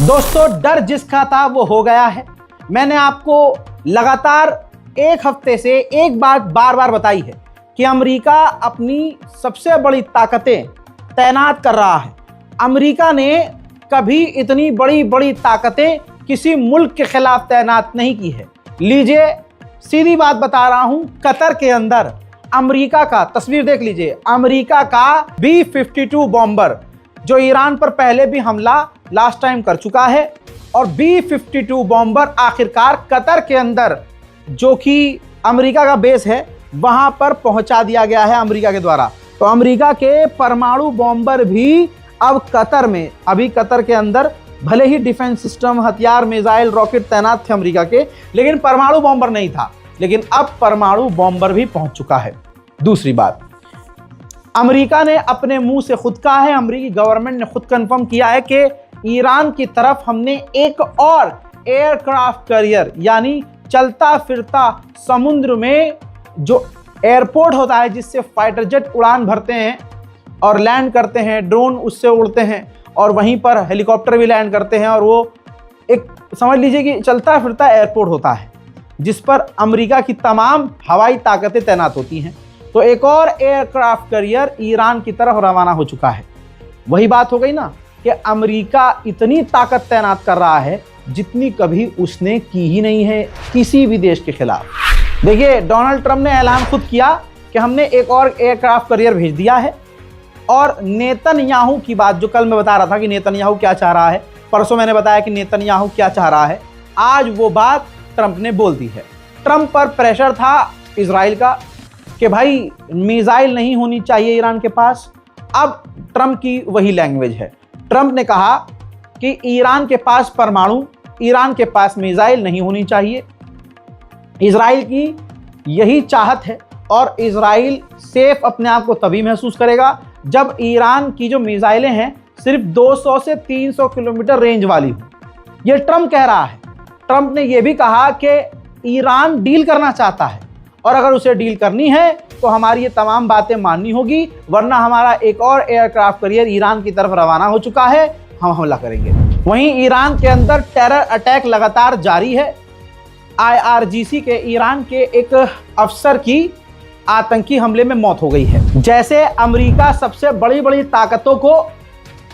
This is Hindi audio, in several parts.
दोस्तों, डर जिसका था वो हो गया है। मैंने आपको लगातार एक हफ्ते से एक बात बार बार बताई है कि अमेरिका अपनी सबसे बड़ी ताकतें तैनात कर रहा है। अमेरिका ने कभी इतनी बड़ी बड़ी ताकतें किसी मुल्क के खिलाफ तैनात नहीं की है। लीजिए, सीधी बात बता रहा हूं, कतर के अंदर अमेरिका का, तस्वीर देख लीजिए, अमेरिका का B-52 बॉम्बर जो ईरान पर पहले भी हमला लास्ट टाइम कर चुका है, और B-52 बॉम्बर आखिरकार कतर के अंदर, जो कि अमेरिका का बेस है, वहां पर पहुंचा दिया गया है अमेरिका के द्वारा। तो अमेरिका के परमाणु बॉम्बर भी अब कतर में, अभी कतर के अंदर भले ही डिफेंस सिस्टम, हथियार, मिसाइल, रॉकेट तैनात थे अमेरिका के, लेकिन परमाणु बॉम्बर नहीं था। लेकिन अब परमाणु बॉम्बर भी पहुंच चुका है। दूसरी बात, अमेरिका ने अपने मुंह से खुद कहा है, अमेरिकी गवर्नमेंट ने खुद कंफर्म किया है कि ईरान की तरफ हमने एक और एयरक्राफ्ट कैरियर, यानी चलता फिरता समुद्र में जो एयरपोर्ट होता है जिससे फाइटर जेट उड़ान भरते हैं और लैंड करते हैं, ड्रोन उससे उड़ते हैं, और वहीं पर हेलीकॉप्टर भी लैंड करते हैं, और वो एक समझ लीजिए कि चलता फिरता एयरपोर्ट होता है जिस पर अमेरिका की तमाम हवाई ताकतें तैनात होती हैं। तो एक और एयरक्राफ्ट कैरियर ईरान की तरफ रवाना हो चुका है। वही बात हो गई ना कि अमेरिका इतनी ताकत तैनात कर रहा है जितनी कभी उसने की ही नहीं है किसी भी देश के खिलाफ। देखिए, डोनाल्ड ट्रंप ने ऐलान खुद किया कि हमने एक और एयरक्राफ्ट कैरियर भेज दिया है, और नेतन्याहू की बात, जो कल मैं बता रहा था कि नेतन्याहू क्या चाह रहा है, परसों मैंने बताया कि नेतन्याहू क्या चाह रहा है, आज वो बात ट्रंप ने बोल दी है। ट्रंप पर प्रेशर था इजराइल का कि भाई मिसाइल नहीं होनी चाहिए ईरान के पास। अब ट्रंप की वही लैंग्वेज है। ट्रंप ने कहा कि ईरान के पास परमाणु, ईरान के पास मिसाइल नहीं होनी चाहिए। इजराइल की यही चाहत है, और इजराइल सेफ अपने आप को तभी महसूस करेगा जब ईरान की जो मिसाइलें हैं सिर्फ 200 से 300 किलोमीटर रेंज वाली हो। यह ट्रंप कह रहा है। ट्रंप ने यह भी कहा कि ईरान डील करना चाहता है, और अगर उसे डील करनी है तो हमारी ये तमाम बातें माननी होगी, वरना हमारा एक और एयरक्राफ्ट कैरियर ईरान की तरफ रवाना हो चुका है, हम हमला करेंगे। वहीं ईरान के अंदर टेरर अटैक लगातार जारी है। IRGC के ईरान के एक अफसर की आतंकी हमले में मौत हो गई है। जैसे अमेरिका सबसे बड़ी बड़ी ताकतों को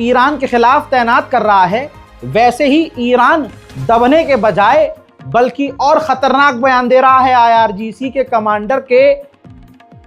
ईरान के खिलाफ तैनात कर रहा है, वैसे ही ईरान दबने के बजाय बल्कि और खतरनाक बयान दे रहा है। IRGC के कमांडर के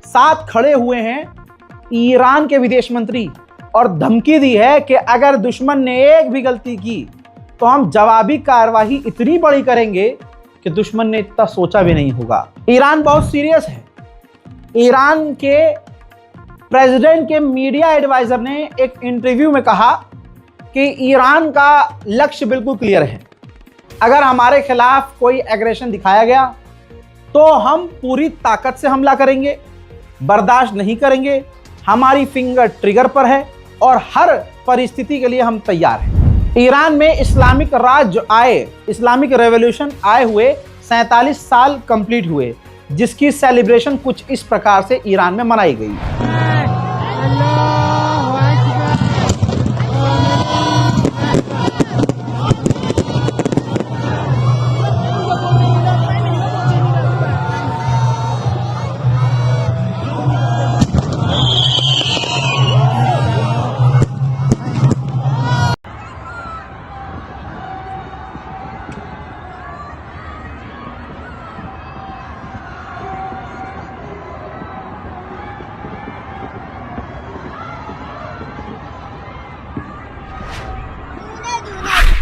साथ खड़े हुए हैं ईरान के विदेश मंत्री, और धमकी दी है कि अगर दुश्मन ने एक भी गलती की तो हम जवाबी कार्रवाई इतनी बड़ी करेंगे कि दुश्मन ने इतना सोचा भी नहीं होगा। ईरान बहुत सीरियस है। ईरान के प्रेसिडेंट के मीडिया एडवाइजर ने एक इंटरव्यू में कहा कि ईरान का लक्ष्य बिल्कुल क्लियर है। अगर हमारे खिलाफ कोई एग्रेशन दिखाया गया तो हम पूरी ताकत से हमला करेंगे, बर्दाश्त नहीं करेंगे। हमारी फिंगर ट्रिगर पर है और हर परिस्थिति के लिए हम तैयार हैं। ईरान में इस्लामिक राज्य आए, इस्लामिक रेवोल्यूशन आए हुए 47 साल कंप्लीट हुए, जिसकी सेलिब्रेशन कुछ इस प्रकार से ईरान में मनाई गई।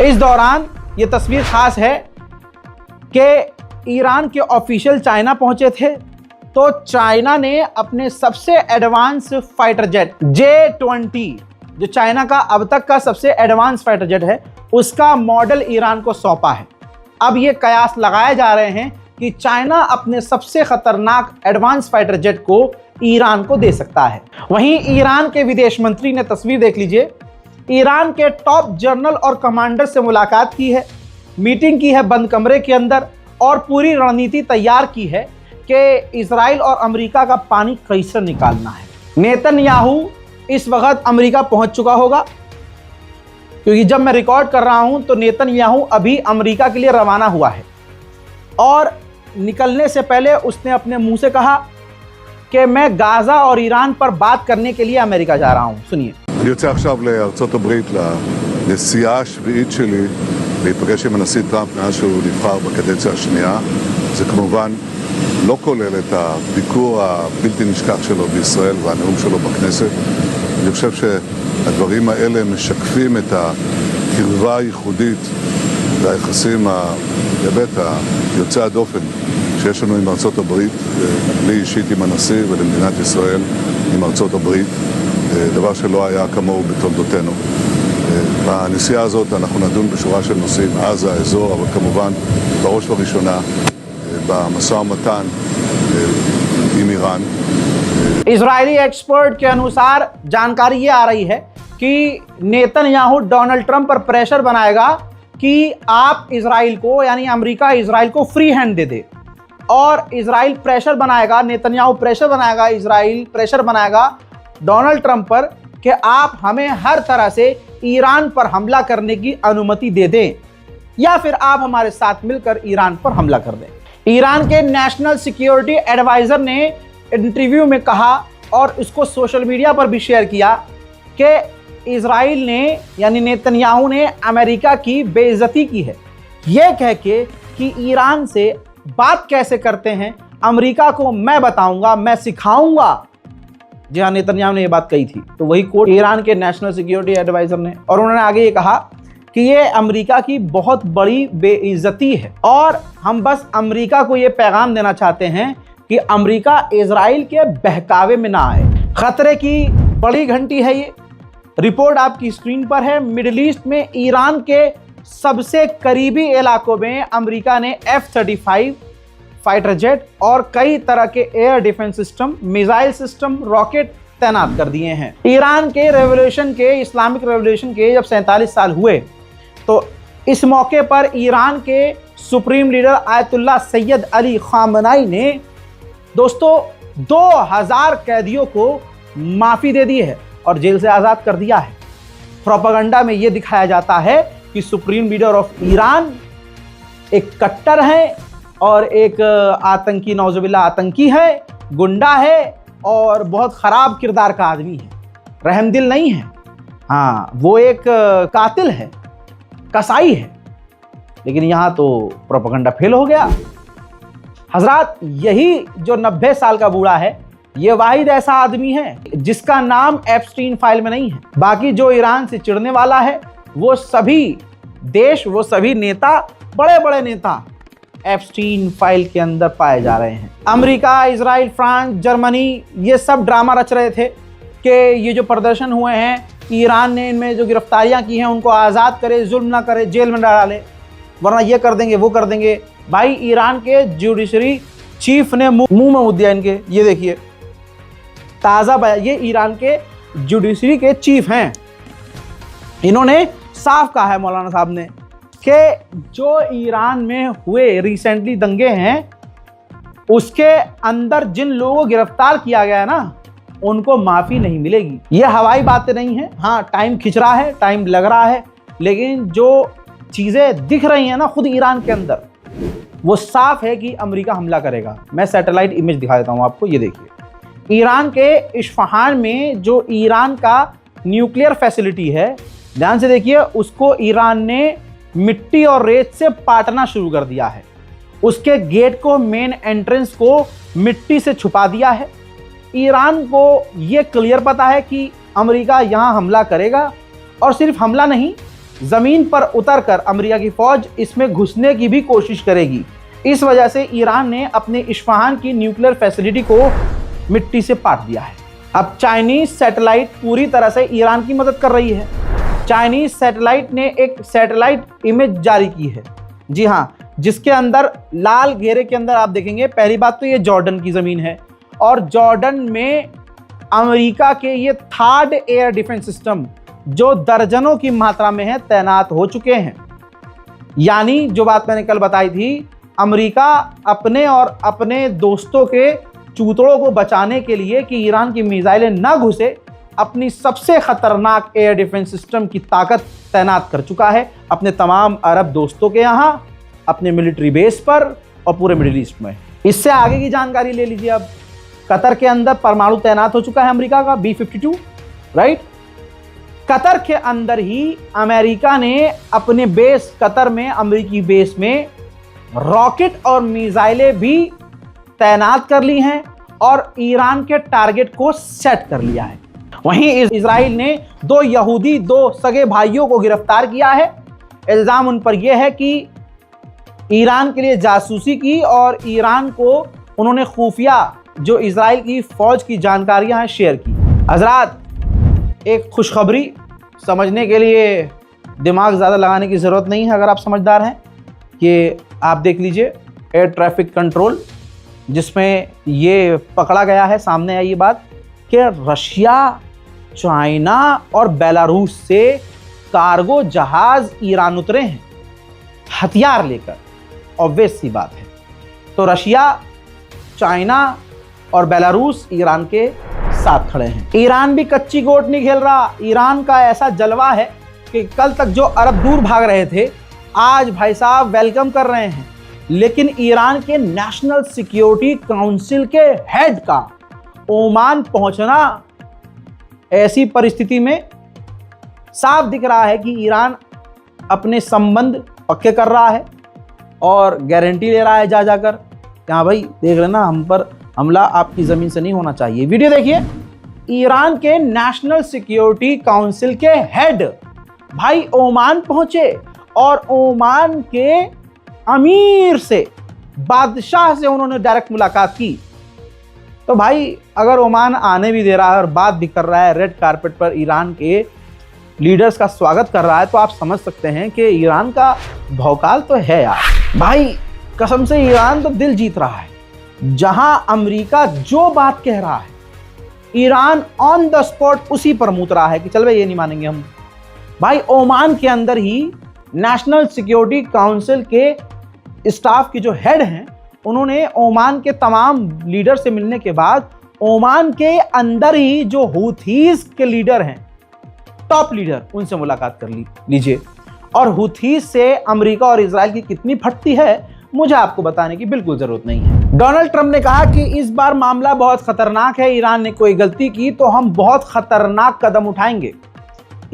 इस दौरान ये तस्वीर खास है कि ईरान के ऑफिशियल चाइना पहुंचे थे, तो चाइना ने अपने सबसे एडवांस फाइटर जेट J-20, जो चाइना का अब तक का सबसे एडवांस फाइटर जेट है, उसका मॉडल ईरान को सौंपा है। अब ये कयास लगाए जा रहे हैं कि चाइना अपने सबसे खतरनाक एडवांस फाइटर जेट को ईरान को दे सकता है। वहीं ईरान के विदेश मंत्री ने, तस्वीर देख लीजिए, ईरान के टॉप जनरल और कमांडर से मुलाकात की है, मीटिंग की है बंद कमरे के अंदर, और पूरी रणनीति तैयार की है कि इजराइल और अमेरिका का पानी कैसे निकालना है। नेतन्याहू इस वक्त अमेरिका पहुंच चुका होगा, क्योंकि जब मैं रिकॉर्ड कर रहा हूं तो नेतन्याहू अभी अमेरिका के लिए रवाना हुआ है और निकलने से पहले उसने अपने मुंह से कहा कि मैं गाजा और ईरान पर बात करने के लिए अमेरिका जा रहा हूं। सुनिए। יוצא עכשיו לארצות הברית לנסיעה השביעית שלי להיפגש עם הנשיא טראמפ מאז שהוא נבחר בקדנציה השנייה. זה כמובן לא כולל את הביקור הבלתי נשכח שלו בישראל והנאום שלו בכנסת. אני חושב שהדברים האלה משקפים את הקרבה הייחודית והיחסים בהיבט היוצא הדופן שיש לנו עם ארצות הברית, לי אישית עם הנשיא ולמדינת ישראל עם ארצות הברית, דבר שלא היה כמוהו בתולדותינו. בנסיעה הזאת אנחנו נדון בשורה של נושאים, עזה, האזור, אבל כמובן בראש ובראשונה במשא ומתן עם איראן. इजरायली एक्सपर्ट के अनुसार जानकारी ये आ रही है कि नेतन्याहू डोनाल्ड ट्रंप पर प्रेशर बनाएगा कि आप इजराइल को, यानी अमेरिका इजराइल को फ्री हैंड दे दे, और इजराइल प्रेशर बनाएगा, नेतन्याहू प्रेशर बनाएगा, इजराइल प्रेशर बनाएगा डोनाल्ड ट्रंप पर कि आप हमें हर तरह से ईरान पर हमला करने की अनुमति दे दें या फिर आप हमारे साथ मिलकर ईरान पर हमला कर दें। ईरान के नेशनल सिक्योरिटी एडवाइजर ने इंटरव्यू में कहा और इसको सोशल मीडिया पर भी शेयर किया कि इजराइल ने, यानी नेतन्याहू ने अमेरिका की बेइज्जती की है, यह कह के कि ईरान से बात कैसे करते हैं अमेरिका को मैं बताऊंगा, मैं सिखाऊंगा। जी हाँ, नेतन्याहू ने यह बात कही थी। तो वही कोट ईरान के नेशनल सिक्योरिटी एडवाइजर ने, और उन्होंने आगे ये कहा कि ये अमेरिका की बहुत बड़ी बेइज्जती है और हम बस अमेरिका को ये पैगाम देना चाहते हैं कि अमेरिका इजराइल के बहकावे में ना आए। खतरे की बड़ी घंटी है ये। रिपोर्ट आपकी स्क्रीन पर है। मिडिल ईस्ट में ईरान के सबसे करीबी इलाकों में अमेरिका ने F-35 फाइटर जेट और कई तरह के air defence system, missile system, rocket तैनात कर दिए हैं। ईरान के रेवोल्यूशन के, इस्लामिक रेवोल्यूशन के जब 47 साल हुए तो इस मौके पर ईरान के supreme leader Ayatollah Syed Ali खामनाई ने दोस्तों 2000 कैदियों को माफ़ी दे दी है और जेल से आज़ाद कर दिया है। प्रोपेगेंडा में यह दिखाया जाता है कि सुप्रीम लीडर ऑफ ईरान एक कट्टर है और एक आतंकी, नौजुबिल्लाह आतंकी है, गुंडा है और बहुत ख़राब किरदार का आदमी है, रहमदिल नहीं है। हाँ, वो एक कातिल है, कसाई है। लेकिन यहाँ तो प्रोपेगेंडा फेल हो गया। हजरात, यही जो 90 साल का बूढ़ा है, ये वाहिद ऐसा आदमी है जिसका नाम एप्स्टीन फाइल में नहीं है। बाकी जो ईरान से चिढ़ने वाला है वो सभी देश, वो सभी नेता, बड़े बड़े नेता एप्स्टीन फाइल के अंदर पाए जा रहे हैं। अमेरिका, इजराइल, फ्रांस, जर्मनी, ये सब ड्रामा रच रहे थे कि ये जो प्रदर्शन हुए हैं, ईरान ने इनमें जो गिरफ्तारियां की हैं उनको आज़ाद करे, जुल्म ना करे, जेल में डाले, वरना ये कर देंगे, वो कर देंगे। भाई, ईरान के जुडिशरी चीफ ने मुंह में मुद्दा दिया इनके। ये देखिए ताज़ा बयान, ये ईरान के जुडिशरी के चीफ हैं, इन्होंने साफ कहा है मौलाना साहब ने कि जो ईरान में हुए रिसेंटली दंगे हैं उसके अंदर जिन लोगों को गिरफ्तार किया गया है ना, उनको माफ़ी नहीं मिलेगी। ये हवाई बातें नहीं हैं। हाँ, टाइम खिंच रहा है, टाइम लग रहा है, लेकिन जो चीज़ें दिख रही हैं ना खुद ईरान के अंदर, वो साफ है कि अमेरिका हमला करेगा। मैं सैटेलाइट इमेज दिखा देता हूँ आपको। ये देखिए, ईरान के इस्फहान में जो ईरान का न्यूक्लियर फैसिलिटी है, ध्यान से देखिए, उसको ईरान ने मिट्टी और रेत से पाटना शुरू कर दिया है। उसके गेट को, मेन एंट्रेंस को मिट्टी से छुपा दिया है। ईरान को ये क्लियर पता है कि अमेरिका यहाँ हमला करेगा, और सिर्फ हमला नहीं, ज़मीन पर उतरकर अमेरिका की फ़ौज इसमें घुसने की भी कोशिश करेगी। इस वजह से ईरान ने अपने इस्फहान की न्यूक्लियर फैसिलिटी को मिट्टी से पाट दिया है। अब चाइनीज़ सैटेलाइट पूरी तरह से ईरान की मदद कर रही है। चाइनीज़ सैटेलाइट ने एक सैटेलाइट इमेज जारी की है, जी हाँ, जिसके अंदर लाल घेरे के अंदर आप देखेंगे, पहली बात तो ये जॉर्डन की ज़मीन है और जॉर्डन में अमेरिका के ये 3rd एयर डिफेंस सिस्टम जो दर्जनों की मात्रा में है तैनात हो चुके हैं। यानी जो बात मैंने कल बताई थी, अमेरिका अपने और अपने दोस्तों के चूतड़ों को बचाने के लिए कि ईरान की मिसाइलें ना घुसे, अपनी सबसे खतरनाक एयर डिफेंस सिस्टम की ताकत तैनात कर चुका है अपने तमाम अरब दोस्तों के यहाँ, अपने मिलिट्री बेस पर और पूरे मिडिल ईस्ट में। इससे आगे की जानकारी ले लीजिए। अब कतर के अंदर परमाणु तैनात हो चुका है अमेरिका का B-52, राइट। कतर के अंदर ही अमेरिका ने अपने बेस कतर में, अमेरिकी बेस में रॉकेट और मिसाइलें भी तैनात कर ली हैं और ईरान के टारगेट को सेट कर लिया है। वहीं इजराइल ने 2 यहूदी, 2 सगे भाइयों को गिरफ्तार किया है। इल्जाम उन पर यह है कि ईरान के लिए जासूसी की और ईरान को उन्होंने खुफिया जो इजराइल की फौज की जानकारियां हैं शेयर की। हजरात, एक खुशखबरी समझने के लिए दिमाग ज़्यादा लगाने की ज़रूरत नहीं है अगर आप समझदार हैं, कि आप देख लीजिए एयर ट्रैफिक कंट्रोल, जिसमें ये पकड़ा गया है, सामने आई ये बात कि रशिया, चाइना और बेलारूस से कार्गो जहाज ईरान उतरे हैं हथियार लेकर। ऑब्वियस सी बात है। तो रशिया, चाइना और बेलारूस ईरान के साथ खड़े हैं। ईरान भी कच्ची गोट नहीं खेल रहा। ईरान का ऐसा जलवा है कि कल तक जो अरब दूर भाग रहे थे, आज भाई साहब वेलकम कर रहे हैं। लेकिन ईरान के नेशनल सिक्योरिटी काउंसिल के हेड का ओमान पहुंचना, ऐसी परिस्थिति में साफ दिख रहा है कि ईरान अपने संबंध पक्के कर रहा है और गारंटी ले रहा है जा जाकर कि हाँ भाई देख लेना, हम पर हमला आपकी ज़मीन से नहीं होना चाहिए। वीडियो देखिए। ईरान के नेशनल सिक्योरिटी काउंसिल के हेड भाई ओमान पहुंचे और ओमान के अमीर से, बादशाह से उन्होंने डायरेक्ट मुलाकात की। तो भाई अगर ओमान आने भी दे रहा है और बात भी कर रहा है, रेड कारपेट पर ईरान के लीडर्स का स्वागत कर रहा है, तो आप समझ सकते हैं कि ईरान का भौकाल तो है यार। भाई कसम से ईरान तो दिल जीत रहा है। जहां अमेरिका जो बात कह रहा है, ईरान ऑन द स्पॉट उसी पर मुत रहा है कि चल भाई ये नहीं मानेंगे हम। भाई ओमान के अंदर ही नेशनल सिक्योरिटी काउंसिल के स्टाफ के जो हेड हैं, उन्होंने ओमान के तमाम लीडर से मिलने के बाद ओमान के अंदर ही जो हुथीज के लीडर हैं, टॉप लीडर, उनसे मुलाकात कर लीजिए। और हुथीज से अमेरिका और इजराइल की कितनी फटती है मुझे आपको बताने की बिल्कुल जरूरत नहीं है। डोनाल्ड ट्रंप ने कहा कि इस बार मामला बहुत खतरनाक है, ईरान ने कोई गलती की तो हम बहुत खतरनाक कदम उठाएंगे।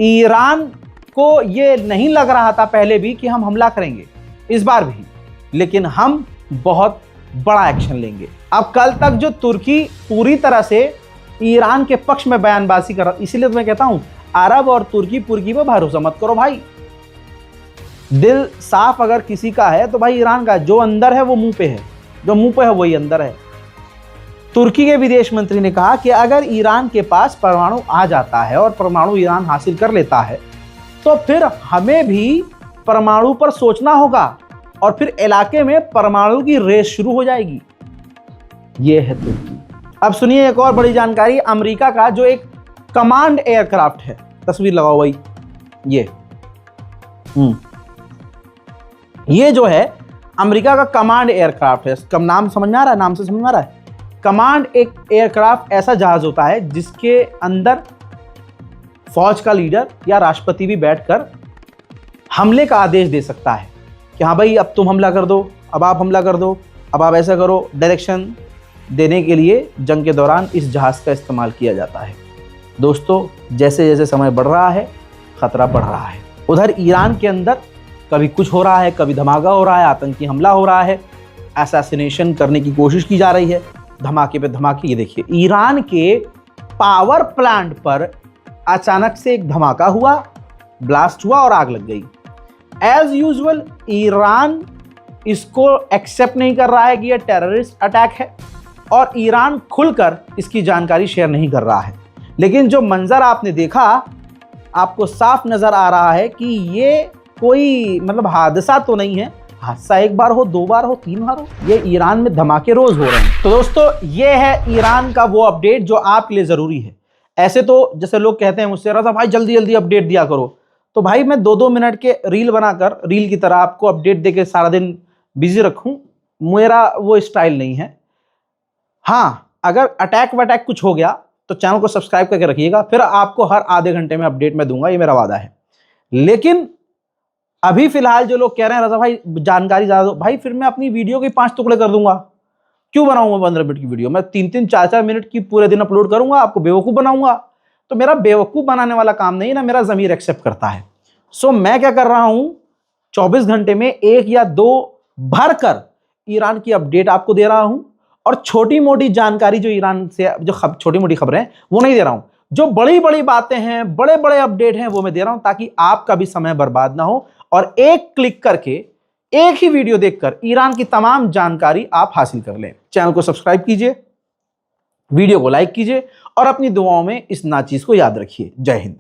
ईरान को ये नहीं लग रहा था पहले भी कि हम हमला करेंगे, इस बार भी, लेकिन हम बहुत बड़ा एक्शन लेंगे। अब कल तक जो तुर्की पूरी तरह से ईरान के पक्ष में बयानबाजी कर रहा, इसीलिए तो मैं कहता हूं अरब और तुर्की पुर्की पर भरोसा मत करो भाई। दिल साफ अगर किसी का है तो भाई ईरान का, जो अंदर है वो मुंह पे है, जो मुंह पे है वही अंदर है। तुर्की के विदेश मंत्री ने कहा कि अगर ईरान के पास परमाणु आ जाता है और परमाणु ईरान हासिल कर लेता है तो फिर हमें भी परमाणु पर सोचना होगा और फिर इलाके में परमाणु की रेस शुरू हो जाएगी। ये है तुर्की। अब सुनिए एक और बड़ी जानकारी। अमेरिका का जो एक कमांड एयरक्राफ्ट है, तस्वीर लगाओ भाई, ये जो है अमेरिका का कमांड एयरक्राफ्ट है। कम नाम समझ में आ रहा है, नाम से समझ में आ रहा है। कमांड एक एयरक्राफ्ट ऐसा जहाज होता है जिसके अंदर फौज का लीडर या राष्ट्रपति भी बैठकर हमले का आदेश दे सकता है कि हाँ भाई अब तुम हमला कर दो, अब आप हमला कर दो, अब आप ऐसा करो। डायरेक्शन देने के लिए जंग के दौरान इस जहाज का इस्तेमाल किया जाता है। दोस्तों, जैसे जैसे समय बढ़ रहा है खतरा बढ़ रहा है। उधर ईरान के अंदर कभी कुछ हो रहा है, कभी धमाका हो रहा है, आतंकी हमला हो रहा है, असैसिनेशन करने की कोशिश की जा रही है, धमाके पे धमाके। ये देखिए ईरान के पावर प्लांट पर अचानक से एक धमाका हुआ, ब्लास्ट हुआ और आग लग गई। एज यूजुअल ईरान इसको एक्सेप्ट नहीं कर रहा है कि यह टेररिस्ट अटैक है और ईरान खुलकर इसकी जानकारी शेयर नहीं कर रहा है। लेकिन जो मंजर आपने देखा, आपको साफ नजर आ रहा है कि ये कोई मतलब हादसा तो नहीं है। हादसा एक बार हो, 2 बार हो, 3 बार हो, ये ईरान में धमाके रोज हो रहे हैं। तो दोस्तों, ये है ईरान का वो अपडेट जो आपके लिए जरूरी है। ऐसे तो जैसे लोग कहते हैं मुझसे, रज़ा भाई जल्दी जल्दी अपडेट दिया करो, तो भाई मैं 2-2 मिनट के रील बनाकर रील की तरह आपको अपडेट देके सारा दिन बिजी रखूं, मेरा वो स्टाइल नहीं है। हाँ, अगर अटैक वटैक कुछ हो गया तो चैनल को सब्सक्राइब करके रखिएगा, फिर आपको हर आधे घंटे में अपडेट मैं दूंगा, ये मेरा वादा है। लेकिन अभी फिलहाल जो लोग कह रहे हैं रजा भाई जानकारी ज्यादा दो, भाई फिर मैं अपनी वीडियो के 5 टुकड़े कर दूंगा। क्यों बनाऊंगा 15 मिनट की वीडियो? मैं 3-3 4-4 मिनट की पूरे दिन अपलोड करूंगा, आपको बेवकूफ बनाऊंगा? तो मेरा बेवकूफ बनाने वाला काम नहीं ना, मेरा जमीर एक्सेप्ट करता है। सो मैं क्या कर रहा हूं, 24 घंटे में 1 या 2 भरकर ईरान की अपडेट आपको दे रहा हूं, और छोटी मोटी जानकारी जो ईरान से जो छोटी मोटी खबरें हैं वो नहीं दे रहा हूं। जो बड़ी बड़ी बातें हैं, बड़े बड़े अपडेट हैं, वो मैं दे रहा हूं, ताकि आपका भी समय बर्बाद ना हो और एक क्लिक करके, एक ही वीडियो देखकर ईरान की तमाम जानकारी आप हासिल कर लें। चैनल को सब्सक्राइब कीजिए, वीडियो को लाइक कीजिए और अपनी दुआओं में इस नाचीज को याद रखिए। जय हिंद।